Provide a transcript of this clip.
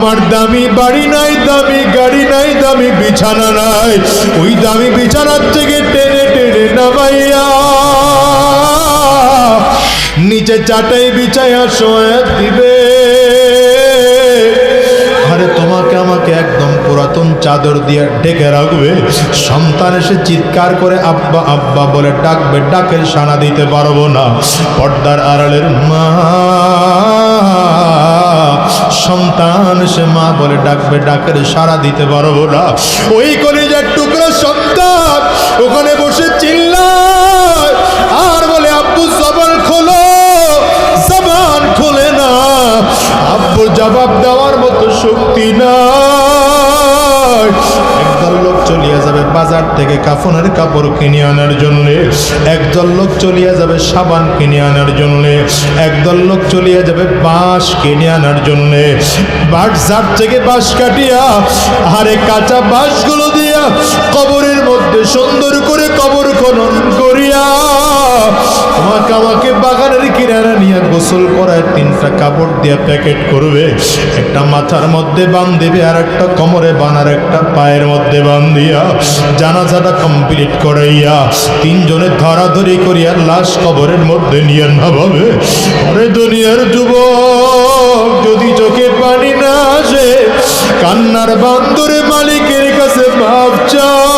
আমার দামি বাড়ি নাই, দামি গাড়ি নাই, দামি বিছানা নাই, ওই দামি বিছানার থেকে টেনে টেনে নামাইয়া নিচে চাটাই বিছাইয়া শোয়া দিবে। আরে তোমাকে আমাকে একদম পুরাতন চাদর দিয়ে ঢেকে রাখবে। সন্তান এসে চিৎকার করে আব্বা আব্বা বলে ডাকবে, ডাকের সাড়া দিতে পারবো না। পর্দার আড়ালের মা, সন্তান এসে মা বলে ডাকবে, ডাকের সাড়া দিতে পারবো না। ওই কলিজার টুকরা সন্তান ওখানে বসে চিল্লায় আর বলে আব্বু জবান খোলো, জবান খোলে না। আব্বু জবাব দেওয়ার মতো শক্তি নাই। একদল লোক চলিয়া যাবে বাজার থেকে কাফনের কাপড় কিনে আনার জন্য, একদল লোক চলিয়া যাবে সাবান কিনে আনার জন্য, একদল লোক চলিয়া যাবে বাঁশ কিনে আনার জন্য। বাজার থেকে বাঁশ কাটিয়া আরে কাঁচা বাঁশগুলো দিয়া কবরের মধ্যে সুন্দর করে কবর খনন করিয়া তোমাকে আমাকে বাগানের কিনারা নিয়ে গোসল করায় 3টা কাপড় দিয়া প্যাকেট করবে। একটা মাথার মধ্যে বাঁধিবে, আর একটা কোমরে বানার, একটা পায়ের মধ্যে বাঁধিয়া জানাজাটা কমপ্লিট করাইয়া 3 জনে ধরাধরি করিয়া লাশ কবরের মধ্যে নিয়ে নামাবে। আরে দুনিয়ার যুবক, যদি চোখে পানি না আসে কান্নার বান্দরে মালিকের কাছে মাপ চাও।